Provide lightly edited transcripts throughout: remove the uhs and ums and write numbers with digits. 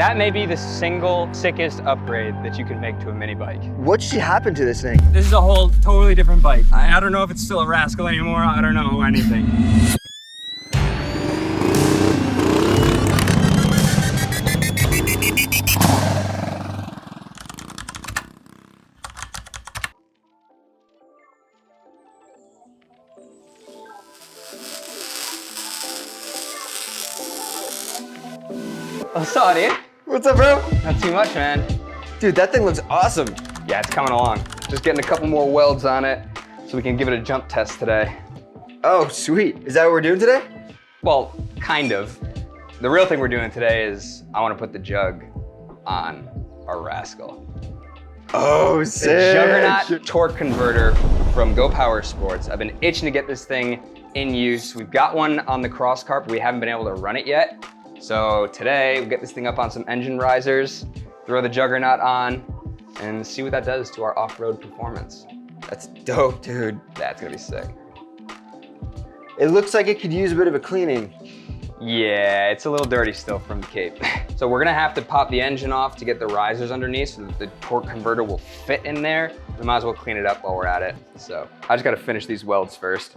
That may be the single sickest upgrade that you can make to a mini bike. What should happen to this thing? This is a whole totally different bike. I don't know if it's still a Rascal anymore. I don't know anything. What's up, dude? What's up, bro? Not too much, man. Dude, that thing looks awesome. Yeah, it's coming along. Just getting a couple more welds on it so we can give it a jump test today. Oh, sweet. Is that what we're doing today? Well, kind of. The real thing we're doing today is I want to put the Jugg on our Rascal. Oh, sick. The Juggernaut torque converter from Go Power Sports. I've been itching to get this thing in use. We've got one on the cross cart, but we haven't been able to run it yet. So today, we'll get this thing up on some engine risers, throw the Juggernaut on, and see what that does to our off-road performance. That's dope, dude. That's gonna be sick. It looks like it could use a bit of a cleaning. Yeah, it's a little dirty still from the Cape. So we're gonna have to pop the engine off to get the risers underneath so that the torque converter will fit in there. We might as well clean it up while we're at it. So I just gotta finish these welds first.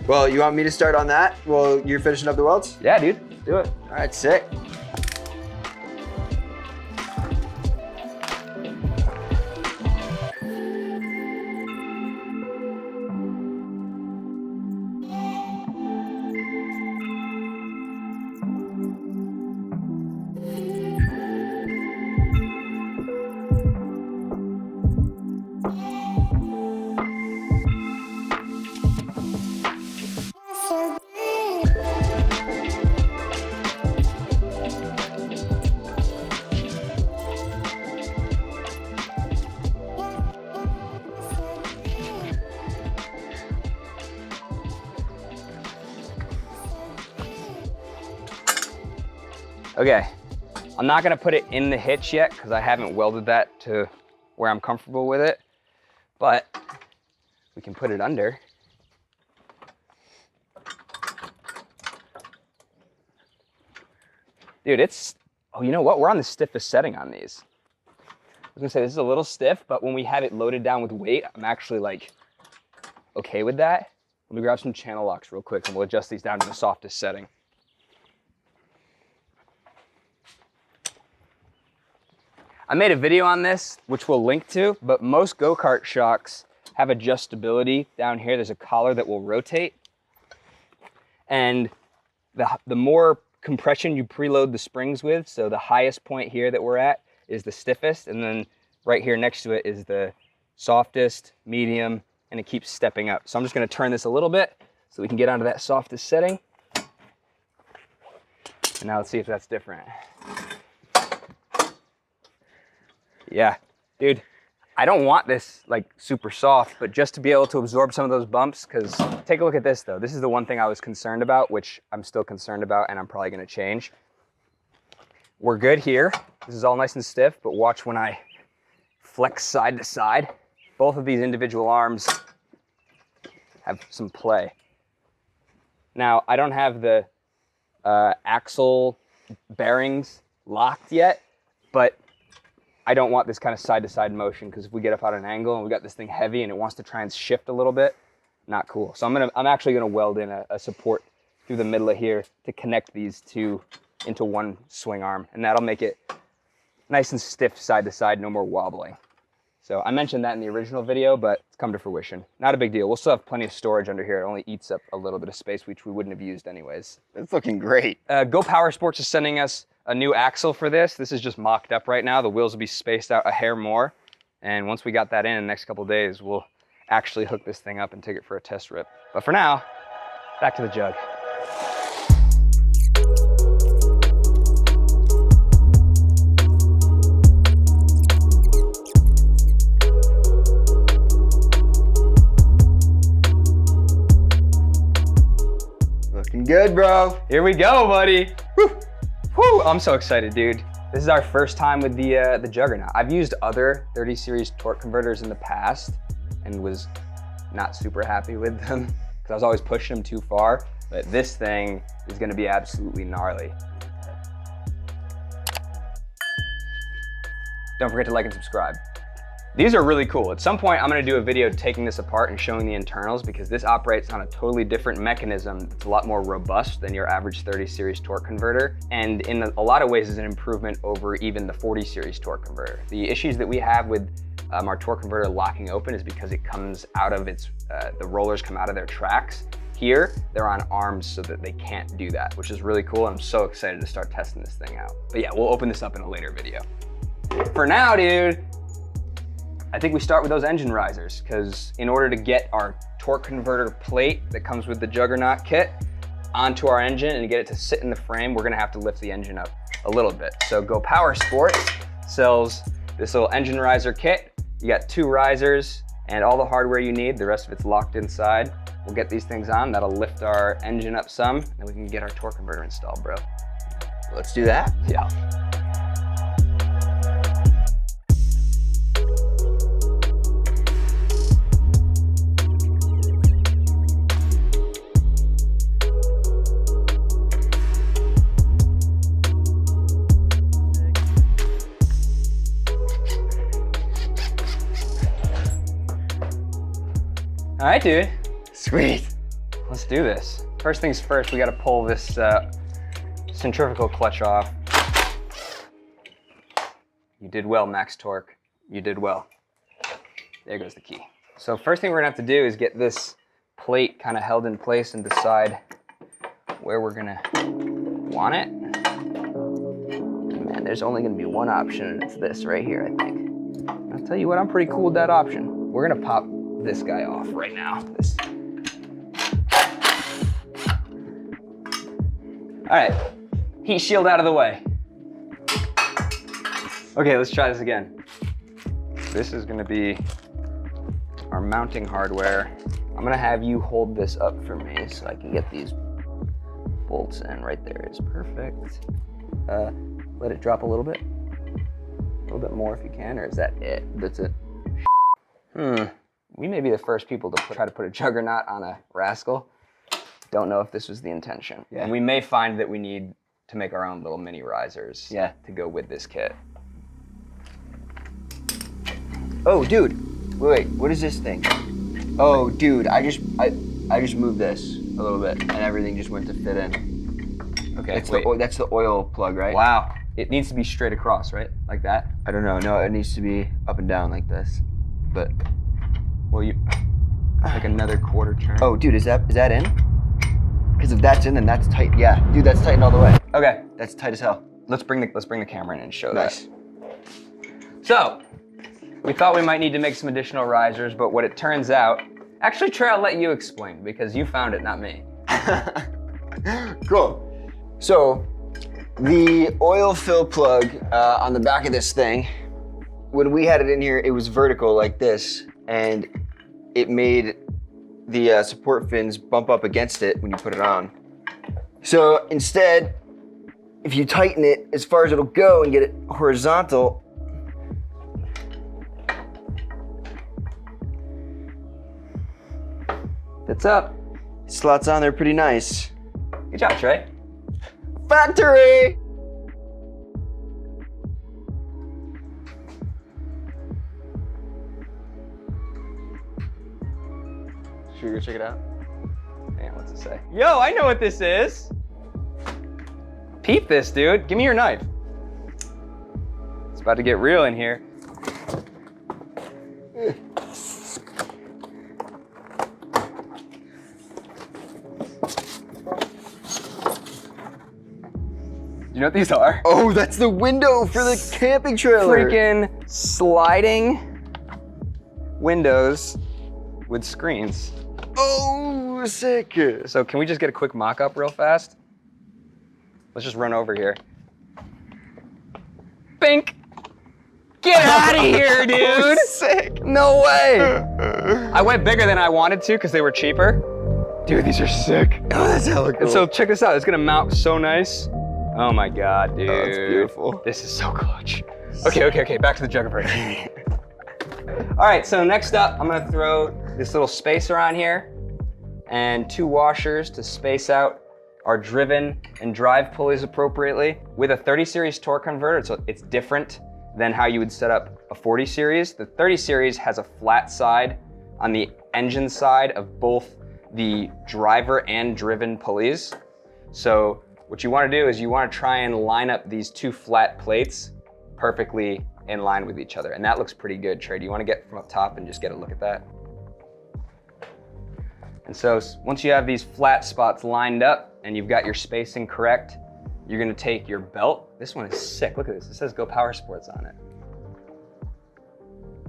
Well, you want me to start on that while you're finishing up the welds? Yeah, dude, let's do it. All right, sick. Okay, I'm not gonna put it in the hitch yet because I haven't welded that to where I'm comfortable with it, but we can put it under. Dude, oh, you know what? We're on the stiffest setting on these. I was gonna say this is a little stiff, but when we have it loaded down with weight, I'm actually like, okay with that. Let me grab some channel locks real quick and we'll adjust these down to the softest setting. I made a video on this, which we'll link to, but most go-kart shocks have adjustability down here. There's a collar that will rotate. And the more compression you preload the springs with, so the highest point here that we're at is the stiffest, and then right here next to it is the softest, medium, and it keeps stepping up. So I'm just gonna turn this a little bit so we can get onto that softest setting. And now let's see if that's different. Yeah, dude, I don't want this like super soft, but just to be able to absorb some of those bumps, because take a look at this though. This is the one thing I was concerned about, which I'm still concerned about and I'm probably gonna change. We're good here. This is all nice and stiff, but watch when I flex side to side. Both of these individual arms have some play. Now, I don't have the axle bearings locked yet, but I don't want this kind of side-to-side motion because if we get up at an angle and we got this thing heavy and it wants to try and shift a little bit, not cool. So I'm actually gonna weld in a support through the middle of here to connect these two into one swing arm, and that'll make it nice and stiff side-to-side, no more wobbling. So I mentioned that in the original video, but it's come to fruition. Not a big deal. We'll still have plenty of storage under here. It only eats up a little bit of space, which we wouldn't have used anyways. It's looking great. Go Power Sports is sending us a new axle for this. This is just mocked up right now. The wheels will be spaced out a hair more. And once we got that in the next couple of days, we'll actually hook this thing up and take it for a test rip. But for now, back to the Jugg. Looking good, bro. Here we go, buddy. Woo. Woo. I'm so excited, dude. This is our first time with the Juggernaut. I've used other 30 series torque converters in the past and was not super happy with them because I was always pushing them too far. But this thing is gonna be absolutely gnarly. Don't forget to like and subscribe. These are really cool. At some point, I'm gonna do a video taking this apart and showing the internals because this operates on a totally different mechanism. It's a lot more robust than your average 30 series torque converter. And in a lot of ways is an improvement over even the 40 series torque converter. The issues that we have with our torque converter locking open is because it comes out of its, the rollers come out of their tracks. Here, they're on arms so that they can't do that, which is really cool. And I'm so excited to start testing this thing out. But yeah, we'll open this up in a later video. For now, dude, I think we start with those engine risers, because in order to get our torque converter plate that comes with the Juggernaut kit onto our engine and get it to sit in the frame, we're gonna have to lift the engine up a little bit. So Go Power Sports sells this little engine riser kit. You got 2 risers and all the hardware you need. The rest of it's locked inside. We'll get these things on. That'll lift our engine up some, and we can get our torque converter installed, bro. Let's do that. Yeah. All right, dude. Sweet. Let's do this. First things first, we gotta pull this centrifugal clutch off. You did well, Max Torque. You did well. There goes the key. So first thing we're gonna have to do is get this plate kind of held in place and decide where we're gonna want it. Man, there's only gonna be one option, and it's this right here, I think. I'll tell you what, I'm pretty cool with that option. We're gonna pop this guy off right now. All right, heat shield out of the way. Okay, let's try this again. This is gonna be our mounting hardware. I'm gonna have you hold this up for me so I can get these bolts in. Right there is perfect. Let it drop a little bit. A little bit more if you can, or is that it? That's it. We may be the first people to try to put a Juggernaut on a Rascal. Don't know if this was the intention. Yeah. And we may find that we need to make our own little mini risers to go with this kit. Oh, dude. Wait, what is this thing? Oh, dude, I just moved this a little bit and everything just went to fit in. Okay, that's the oil plug, right? Wow. It needs to be straight across, right? Like that? I don't know. No, it needs to be up and down like this. But well, you like another quarter turn. Oh, dude, is that in? Because if that's in, then that's tight. Yeah, dude, that's tightened all the way. Okay, that's tight as hell. Let's bring the camera in and show nice. that. So, we thought we might need to make some additional risers, but what it turns out, actually, Trey, I'll let you explain because you found it, not me. Cool. So, the oil fill plug on the back of this thing, when we had it in here, it was vertical like this, and it made the support fins bump up against it when you put it on. So instead, if you tighten it as far as it'll go and get it horizontal, fits up. Slots on there pretty nice. Good job, Trey. Factory! Should we go check it out? Man, what's it say? Yo, I know what this is. Peep this, dude. Give me your knife. It's about to get real in here. You know what these are? Oh, that's the window for the camping trailer. Freaking sliding windows with screens. Oh, sick. So can we just get a quick mock-up real fast? Let's just run over here. Bink! Get out of here, dude! Oh, sick. No way! I went bigger than I wanted to because they were cheaper. Dude, these are sick. Oh, that's hella cool. And so check this out. It's gonna mount so nice. Oh my God, dude. Oh, it's beautiful. This is so clutch. Okay. Back to the Jugg-A-Verter. All right, so next up, I'm gonna throw this little spacer on here and 2 washers to space out our driven and drive pulleys appropriately. With a 30 series torque converter, so it's different than how you would set up a 40 series. The 30 series has a flat side on the engine side of both the driver and driven pulleys. So what you want to do is you want to try and line up these two flat plates perfectly in line with each other. And that looks pretty good, Trey. Do you want to get from up top and just get a look at that? And so once you have these flat spots lined up and you've got your spacing correct, you're gonna take your belt. This one is sick, look at this. It says Go Power Sports on it.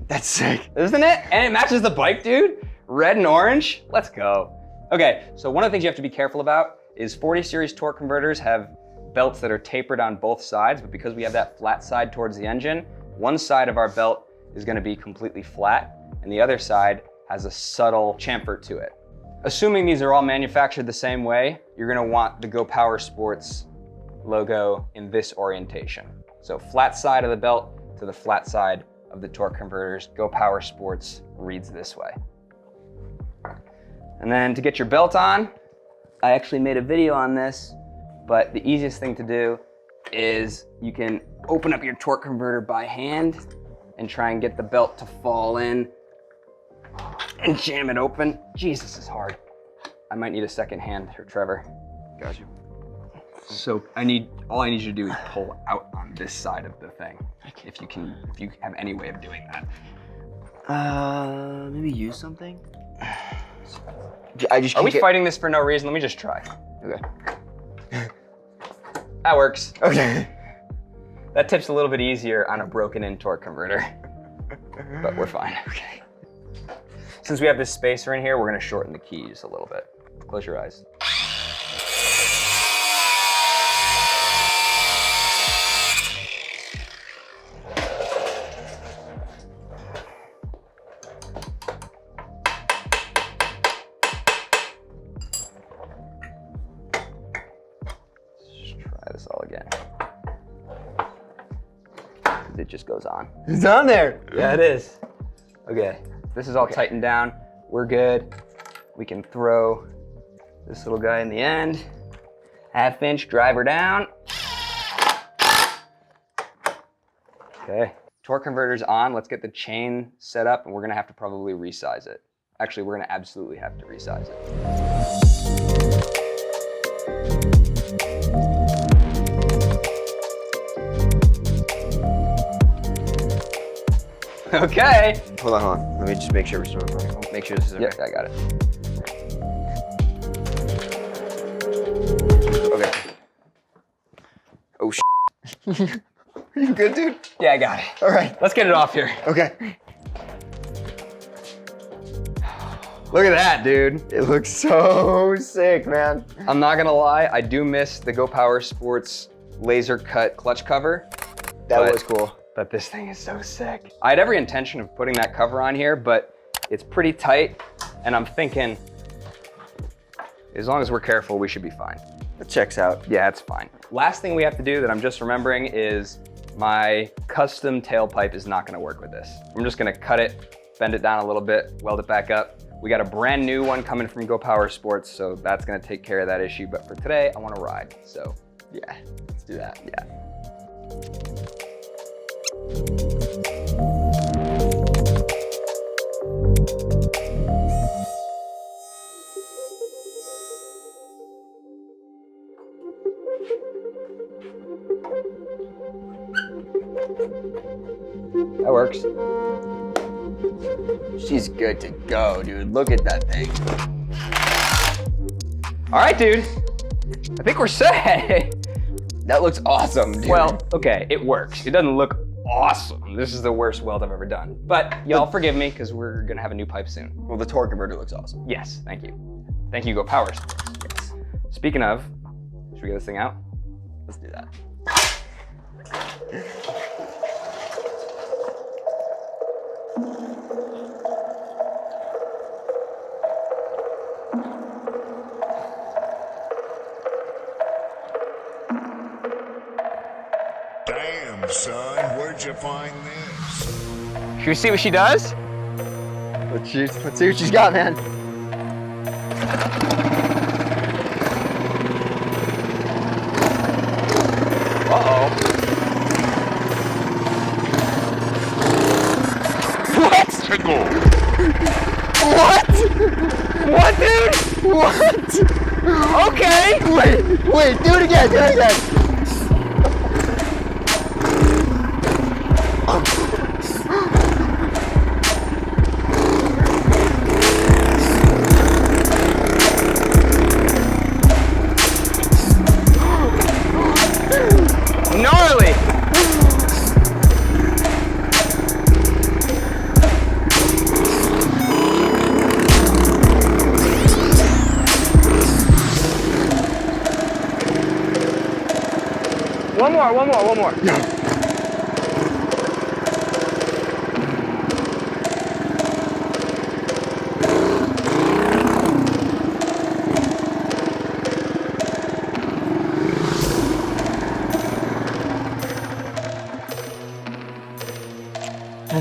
That's sick. Isn't it? And it matches the bike, dude. Red and orange, let's go. Okay, so one of the things you have to be careful about is 40 series torque converters have belts that are tapered on both sides, but because we have that flat side towards the engine, one side of our belt is gonna be completely flat and the other side has a subtle chamfer to it. Assuming these are all manufactured the same way, you're gonna want the Go Power Sports logo in this orientation. So flat side of the belt to the flat side of the torque converters. Go Power Sports reads this way. And then to get your belt on, I actually made a video on this, but the easiest thing to do is you can open up your torque converter by hand and try and get the belt to fall in and jam it open. Jesus, this is hard. I might need a second hand here, Trevor. Got you. So all I need you to do is pull out on this side of the thing. If you have any way of doing that. Maybe use something? Are we fighting this for no reason? Let me just try. Okay. That works. Okay. That tip's a little bit easier on a broken in torque converter, but we're fine. Okay. Since we have this spacer in here, we're gonna shorten the key just a little bit. Close your eyes. Let's try this all again. It just goes on. It's on there. Yeah, it is. Okay, this is all tightened down. We're good. We can throw this little guy in the end. 1/2 inch driver down. Okay, torque converter's on. Let's get the chain set up and we're gonna have to probably resize it. Actually, we're gonna absolutely have to resize it. Okay. Hold on. Let me just make sure we're still recording. Make sure this is okay. Yep, I got it. Okay. Oh, Are you good, dude? Yeah, I got it. All right. Let's get it off here. Okay. Look at that, dude. It looks so sick, man. I'm not gonna lie, I do miss the Go Power Sports laser cut clutch cover. That was cool. But this thing is so sick. I had every intention of putting that cover on here, but it's pretty tight, and I'm thinking, as long as we're careful, we should be fine. It checks out. Yeah, it's fine. Last thing we have to do that I'm just remembering is my custom tailpipe is not gonna work with this. I'm just gonna cut it, bend it down a little bit, weld it back up. We got a brand new one coming from Go Power Sports, so that's gonna take care of that issue. But for today, I wanna ride, so Yeah, let's do that. yeah. That works. She's good to go, dude. Look at that thing. All right, dude. I think we're set. That looks awesome, dude. Well, okay, it works. It doesn't look awesome. This is the worst weld I've ever done. But y'all forgive me, because we're gonna have a new pipe soon. Well, the torque converter looks awesome. Yes, thank you. Thank you, Go Power Sports. Yes. Speaking of, should we get this thing out? Let's do that. Damn, son, where'd you find this? Should we see what she does? Let's see what she's got, man. Uh-oh. Centrifugal. What? What, dude? What? Okay. Wait, do it again, do it again. Gnarly. One more.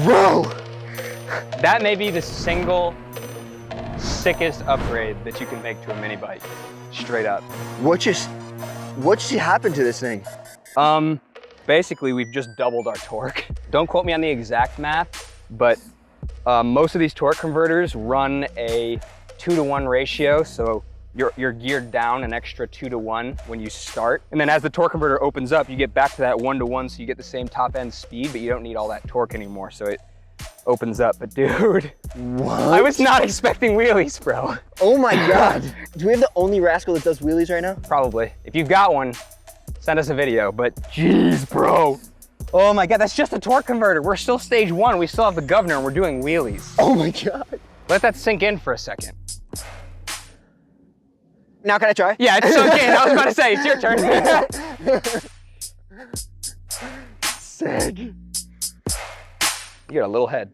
Bro! That may be the single sickest upgrade that you can make to a mini bike. Straight up. What just happened to this thing? Basically we've just doubled our torque. Don't quote me on the exact math, but most of these torque converters run a 2-to-1 ratio. So you're geared down an extra 2-to-1 when you start. And then as the torque converter opens up, you get back to that 1-to-1, so you get the same top end speed, but you don't need all that torque anymore. So it opens up, but dude. What? I was not expecting wheelies, bro. Oh my God. Do we have the only Rascal that does wheelies right now? Probably. If you've got one, send us a video, but jeez, bro. Oh my God, that's just a torque converter. We're still stage 1. We still have the governor and we're doing wheelies. Oh my God. Let that sink in for a second. Now can I try? Yeah, it's sunk in. I was about to say, it's your turn. Sick. You got a little head.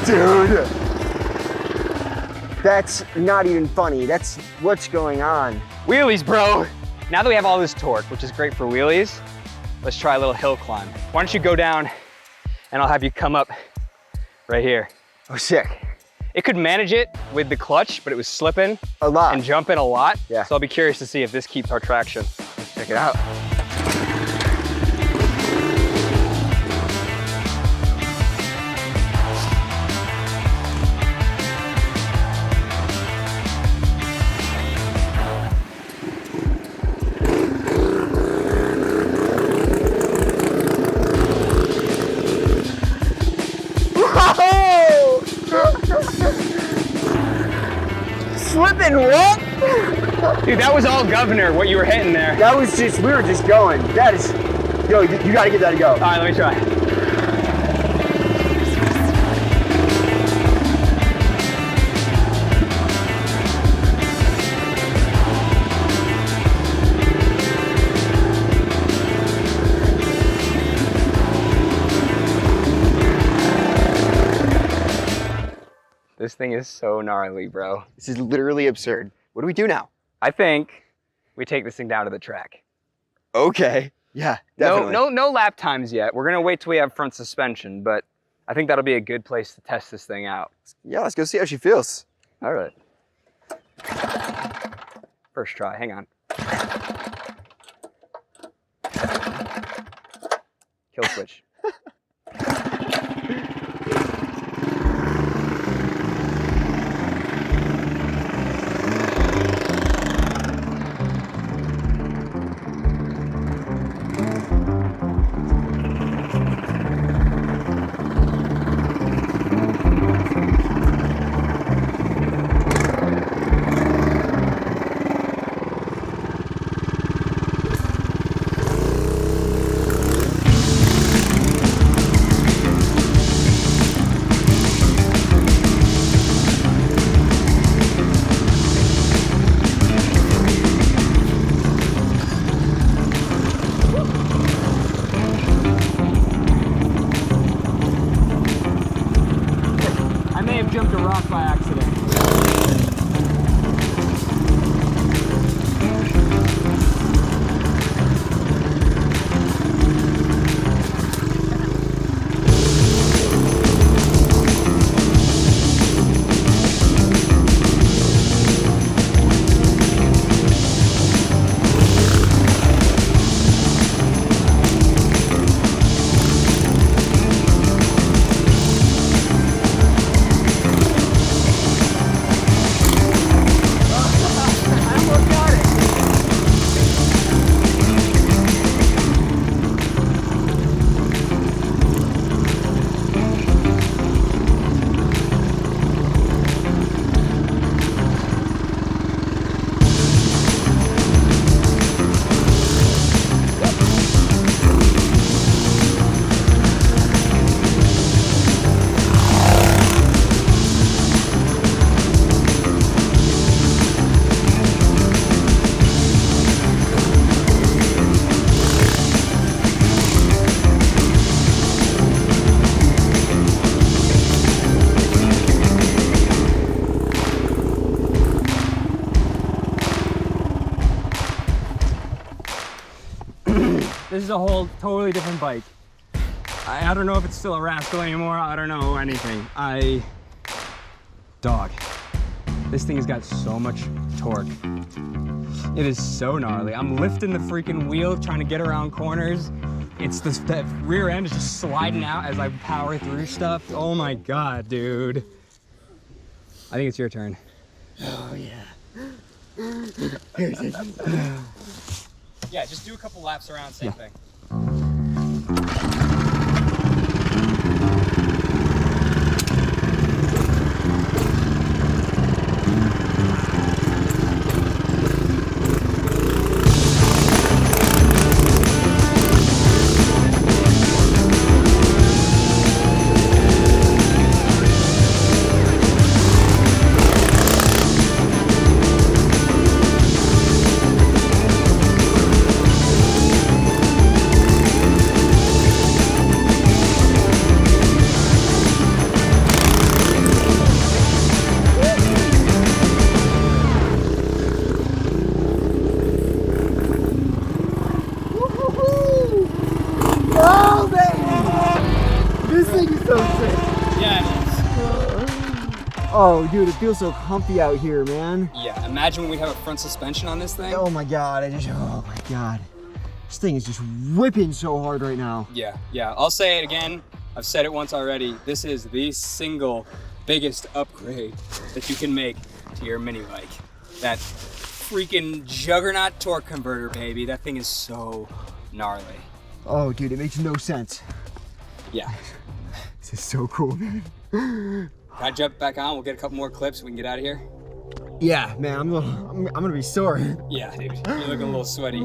Dude, that's not even funny. That's what's going on. Wheelies, bro. Now that we have all this torque, which is great for wheelies, let's try a little hill climb. Why don't you go down and I'll have you come up right here. Oh, sick. It could manage it with the clutch, but it was slipping A lot. and jumping a lot. Yeah. So I'll be curious to see if this keeps our traction. Let's check it out. Slipping what? Dude, that was all governor, what you were hitting there. That was just, we were just going. That is, yo, you gotta give that a go. All right, let me try. This thing is so gnarly, bro. This is literally absurd. What do we do now? I think we take this thing down to the track. Okay. Yeah, definitely. No lap times yet. We're gonna wait till we have front suspension, but I think that'll be a good place to test this thing out. Yeah, let's go see how she feels. All right. First try, hang on. Kill switch. This is a whole totally different bike. I don't know if it's still a Rascal anymore. I don't know anything. Dog. This thing has got so much torque. It is so gnarly. I'm lifting the freaking wheel, trying to get around corners. It's this, that rear end is just sliding out as I power through stuff. Oh my God, dude. I think it's your turn. Oh yeah. Yeah, just do a couple laps around, same thing. Oh, dude, it feels so comfy out here, man. Yeah, imagine when we have a front suspension on this thing. Oh my God, oh my God. This thing is just whipping so hard right now. Yeah, I'll say it again. I've said it once already. This is the single biggest upgrade that you can make to your mini bike. That freaking Juggernaut torque converter, baby. That thing is so gnarly. Oh, dude, it makes no sense. Yeah. This is so cool, man. Can I jump back on? We'll get a couple more clips. We can get out of here. Yeah, man, I'm gonna be sore. Yeah, dude, you're looking a little sweaty.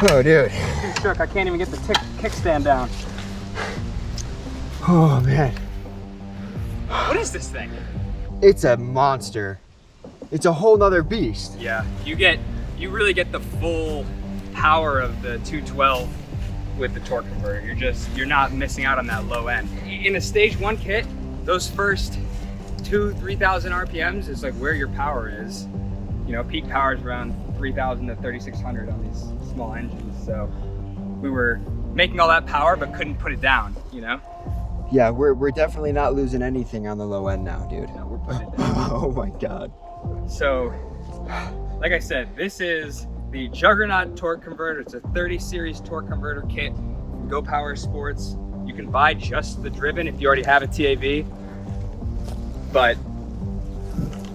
Oh, dude. Too shook. I can't even get the kickstand down. Oh, man. What is this thing? It's a monster. It's a whole nother beast. Yeah, you really get the full power of the 212 with the torque converter. You're not missing out on that low end. In a stage 1 kit, those first 3,000 RPMs is like where your power is. You know, peak power is around 3,000 to 3,600 on these small engines. So we were making all that power, but couldn't put it down, you know? Yeah, we're definitely not losing anything on the low end now, dude. No, we're putting it down. Oh my God. So, like I said, this is the Juggernaut torque converter. It's a 30 series torque converter kit. Go Power Sports. You can buy just the driven if you already have a TAV. But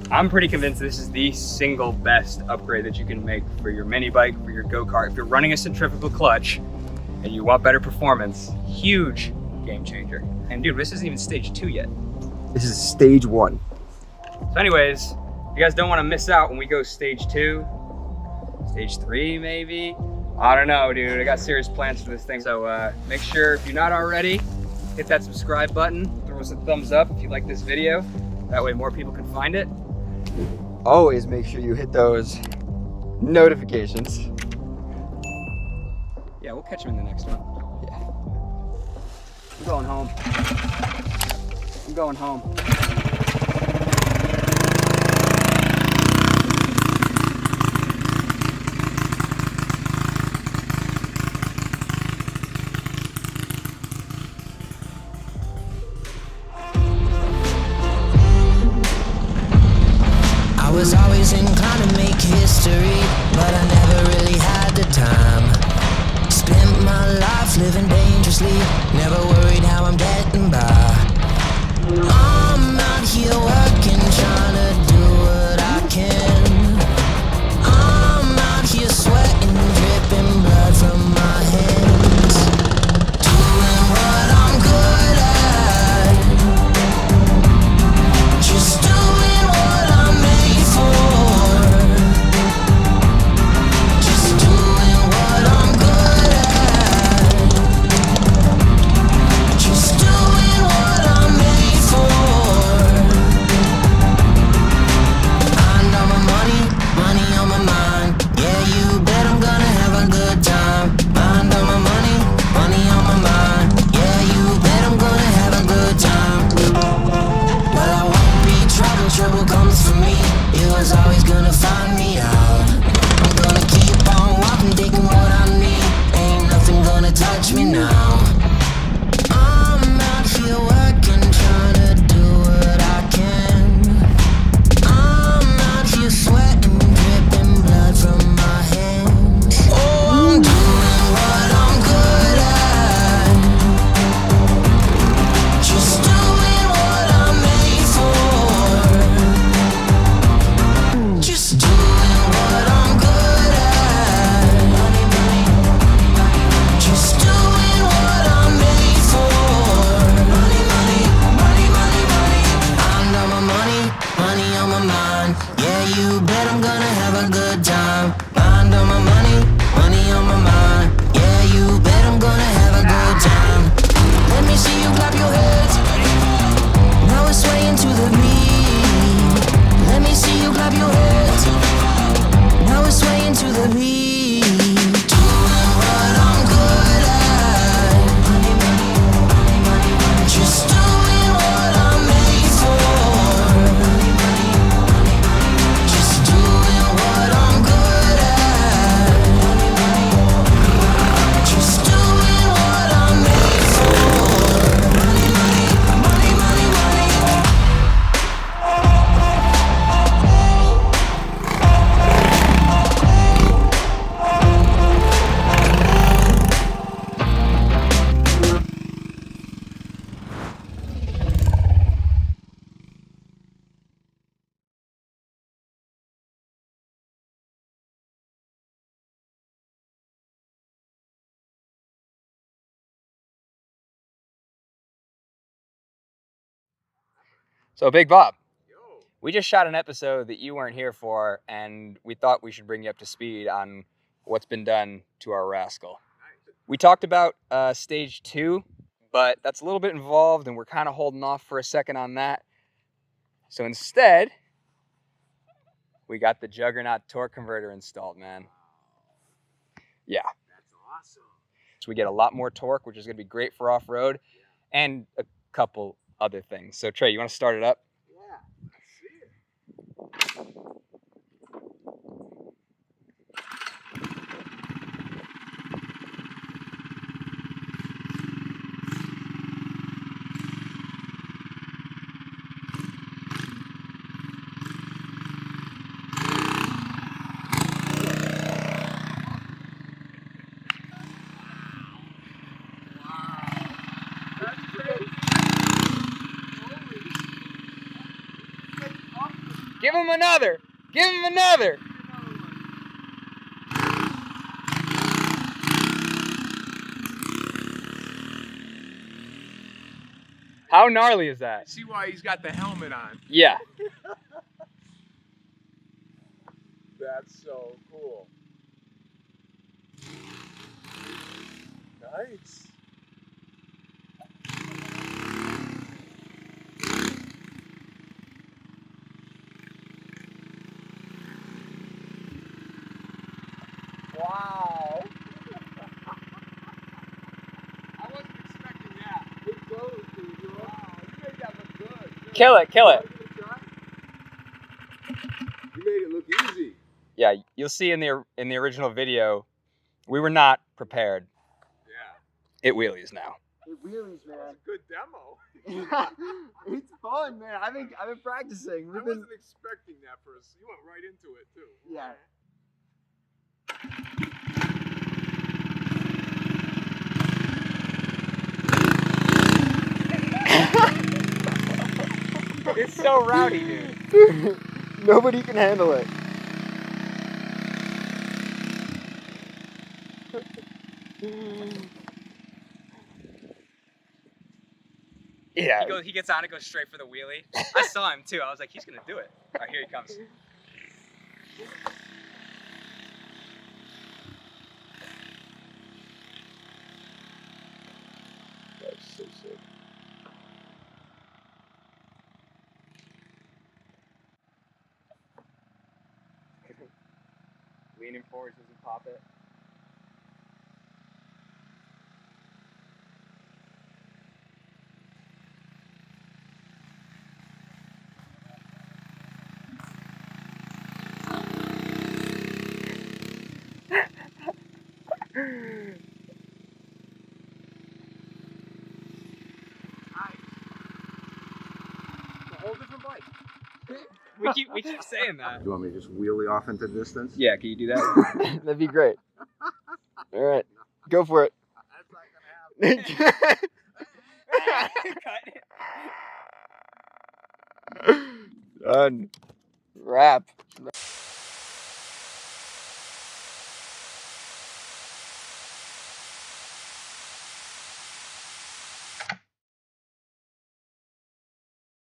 I'm pretty convinced this is the single best upgrade that you can make for your mini bike, for your go-kart. If you're running a centrifugal clutch and you want better performance, huge game changer. And dude, this isn't even stage 2 yet. This is stage 1. So anyways, you guys don't want to miss out when we go stage 2, stage 3 maybe. I don't know, dude. I got serious plans for this thing. So make sure, if you're not already, hit that subscribe button, throw us a thumbs up if you like this video. That way more people can find it. Always make sure you hit those notifications. Yeah, we'll catch you in the next one. Yeah. I'm going home. I'm going home. I was always inclined to make history, but I never really had the time. Spent my life living dangerously, never worried how I'm getting by. I'm out here working, trying to do what I can. I'm out here sweating, dripping blood from my hands, doing what I'm good at. So Big Bob, we just shot an episode that you weren't here for, and we thought we should bring you up to speed on what's been done to our Rascal. We talked about stage 2, but that's a little bit involved, and we're kind of holding off for a second on that. So instead, we got the Juggernaut torque converter installed, man. Yeah. That's awesome. So we get a lot more torque, which is going to be great for off-road, and a couple other things. So Trey, you want to start it up? Yeah, let's see it. Give him another! Give him another! How gnarly is that? See why he's got the helmet on. Yeah. That's so cool. Nice. Wow. I wasn't expecting that. Good clothes, dude. Wow, you made that look good. Kill it, kill it. You made it look easy. Yeah, you'll see in the original video, we were not prepared. Yeah. It wheelies now. Wheelies, man. Good demo. It's fun, man. I've been practicing. I wasn't expecting that for us. You went right into it too. Yeah. It's so rowdy, dude. Nobody can handle it. Yeah. He gets on and goes straight for the wheelie. I saw him too. I was like, he's gonna do it. All right, here he comes. That's so sick. Leaning forward, doesn't pop it. It's a whole different bike. We keep saying that. You want me to just wheelie off into the distance? Yeah, can you do that? That'd be great. All right, go for it. That's not gonna happen. Cut it. Done. Wrap.